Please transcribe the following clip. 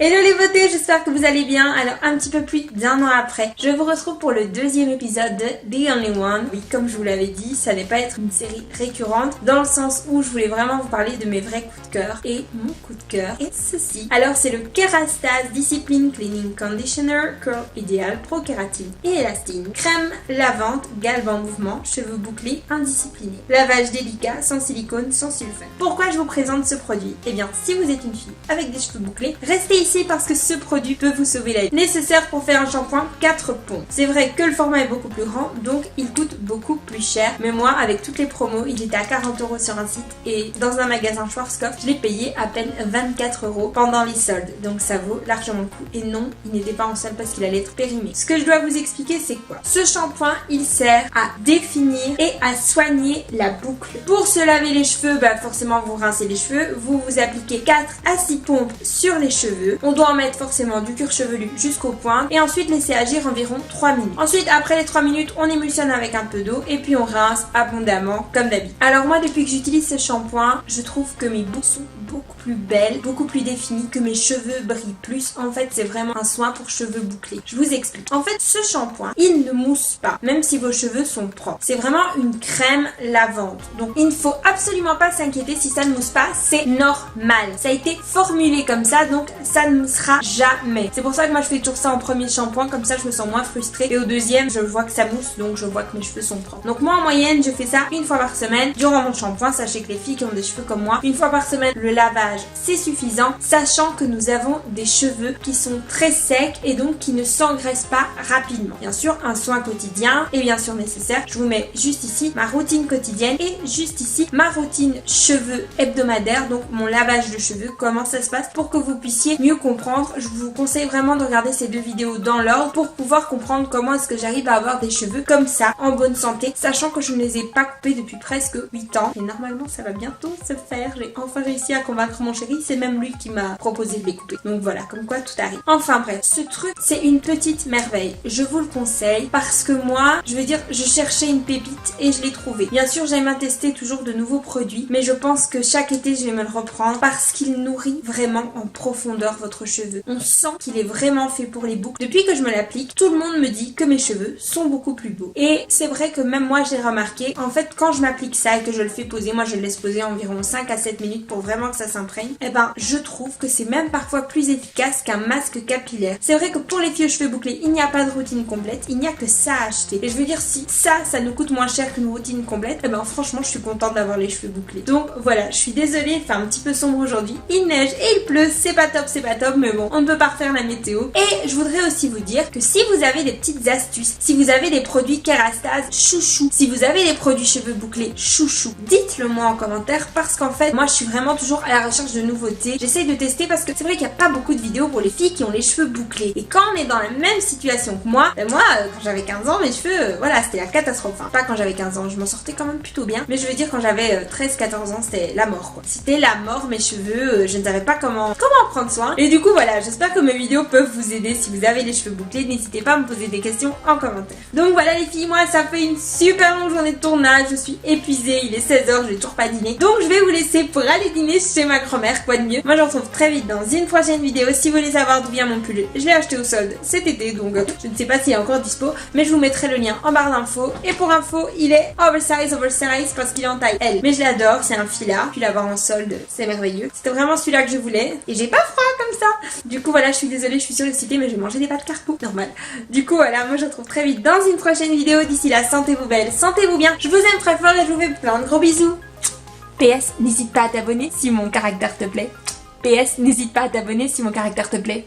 Hello les beautés, j'espère que vous allez bien. Alors un petit peu plus d'un an après, je vous retrouve pour le deuxième épisode de The Only One. Oui, comme je vous l'avais dit, ça n'est pas être une série récurrente, dans le sens où je voulais vraiment vous parler de mes vrais coups de cœur. Et mon coup de cœur est ceci. Alors c'est le Kerastase Discipline Cleaning Conditioner Curl Ideal Pro Kératine et Élastine. Crème lavante, galbe en mouvement, cheveux bouclés, indisciplinés. Lavage délicat, sans silicone, sans sulfate. Pourquoi je vous présente ce produit? Eh bien, si vous êtes une fille avec des cheveux bouclés, restez ici parce que ce produit peut vous sauver la vie. Nécessaire pour faire un shampoing 4 ponts. C'est vrai que le format est beaucoup plus grand, donc il coûte beaucoup plus cher. Mais moi, avec toutes les promos, il était à 40 € sur un site et dans un magasin Schwarzkopf, je l'ai payé à peine 24 € pendant les soldes. Donc ça vaut largement le coup. Et non, il n'était pas en solde parce qu'il allait être périmé. Ce que je dois vous expliquer, c'est quoi? Ce shampoing, il sert à définir et à soigner la boucle. Pour se laver les cheveux, forcément vous rincez les cheveux, vous appliquez 4 à 6 pompes sur les cheveux. On doit en mettre forcément du cuir chevelu jusqu'aux pointes et ensuite laisser agir environ 3 minutes. Ensuite, après les 3 minutes, on émulsionne avec un peu d'eau et puis on rince abondamment comme d'habitude. Alors moi, depuis que j'utilise ce shampoing, je trouve que mes boucles sont beaucoup plus belles, beaucoup plus définies, que mes cheveux brillent plus. En fait, c'est vraiment un soin pour cheveux bouclés. Je vous explique. En fait, ce shampoing, il ne mousse pas, même si vos cheveux sont propres. C'est vraiment une crème lavante. Donc, il ne faut absolument pas s'inquiéter si ça ne mousse pas, c'est normal. Ça a été formulé comme ça, donc ça ne moussera jamais. C'est pour ça que moi je fais toujours ça en premier shampoing, comme ça je me sens moins frustrée. Et au deuxième, je vois que ça mousse, donc je vois que mes cheveux sont propres. Donc moi en moyenne, je fais ça une fois par semaine durant mon shampoing. Sachez que les filles qui ont des cheveux comme moi, une fois par semaine, le lavage c'est suffisant, sachant que nous avons des cheveux qui sont très secs et donc qui ne s'engraissent pas rapidement. Bien sûr, un soin quotidien est bien sûr nécessaire. Je vous mets juste ici ma routine quotidienne et juste ici ma routine cheveux hebdomadaire, donc mon lavage de cheveux, comment ça se passe pour que vous puissiez mieux comprendre. Je vous conseille vraiment de regarder ces deux vidéos dans l'ordre pour pouvoir comprendre comment est-ce que j'arrive à avoir des cheveux comme ça, en bonne santé, sachant que je ne les ai pas coupés depuis presque 8 ans et normalement ça va bientôt se faire. J'ai enfin réussi à convaincre mon chéri, c'est même lui qui m'a proposé de les couper. Donc voilà, comme quoi tout arrive. Enfin bref, ce truc c'est une petite merveille. Je vous le conseille parce que moi, je veux dire, je cherchais une pépite et je l'ai trouvé. Bien sûr, j'aime tester toujours de nouveaux produits, mais je pense que chaque été je vais me le reprendre parce qu'il nourrit vraiment en profondeur votre cheveu. On sent qu'il est vraiment fait pour les boucles. Depuis que je me l'applique, tout le monde me dit que mes cheveux sont beaucoup plus beaux. Et c'est vrai que même moi j'ai remarqué, en fait quand je m'applique ça et que je le fais poser, moi je le laisse poser environ 5 à 7 minutes pour vraiment que ça s'imprègne, et je trouve que c'est même parfois plus efficace qu'un masque capillaire. C'est vrai que pour les filles aux cheveux bouclés, il n'y a pas de routine complète, il n'y a que ça à acheter. Et je veux dire, si ça nous coûte moins cher qu'une routine complète, franchement je suis contente d'avoir les cheveux bouclés. Donc voilà, je suis désolée, il fait un petit peu sombre aujourd'hui, il neige et il pleut, c'est pas top, mais bon, on ne peut pas refaire la météo. Et je voudrais aussi vous dire que si vous avez des petites astuces, si vous avez des produits Kerastase chouchou, si vous avez des produits cheveux bouclés chouchou, dites-le moi en commentaire parce qu'en fait, moi je suis vraiment toujours à la recherche de nouveautés. J'essaye de tester parce que c'est vrai qu'il n'y a pas beaucoup de vidéos pour les filles qui ont les cheveux bouclés. Et quand on est dans la même situation que moi, quand j'avais 15 ans, mes cheveux, voilà, c'était la catastrophe. Enfin, pas quand j'avais 15 ans, je m'en sortais quand même plutôt bien. Mais je veux dire, quand j'avais 13-14 ans, c'était la mort quoi. C'était la mort, mes cheveux, je ne savais pas comment en prendre soin. Et du coup voilà, j'espère que mes vidéos peuvent vous aider. Si vous avez les cheveux bouclés, n'hésitez pas à me poser des questions en commentaire. Donc voilà les filles, moi ça fait une super longue journée de tournage, je suis épuisée, il est 16 h, je n'ai toujours pas dîné. Donc je vais vous laisser pour aller dîner chez ma grand-mère, quoi de mieux. Moi j'en retrouve très vite dans une prochaine vidéo. Si vous voulez savoir d'où vient mon pull, je l'ai acheté au solde cet été, donc je ne sais pas s'il est encore dispo, mais je vous mettrai le lien en barre d'infos. Et pour info, il est oversize parce qu'il est en taille L. Mais je l'adore, c'est un fila, puis l'avoir en solde, c'est merveilleux. C'était vraiment celui-là que je voulais, et j'ai pas froid comme ça. Du coup voilà, je suis désolée, je suis surexcitée, mais je vais manger des pâtes carpeaux, normal. Du coup voilà, moi je vous retrouve très vite dans une prochaine vidéo. D'ici là, sentez-vous belle, sentez-vous bien, je vous aime très fort et je vous fais plein de gros bisous. PS, n'hésite pas à t'abonner si mon caractère te plaît. PS, n'hésite pas à t'abonner si mon caractère te plaît.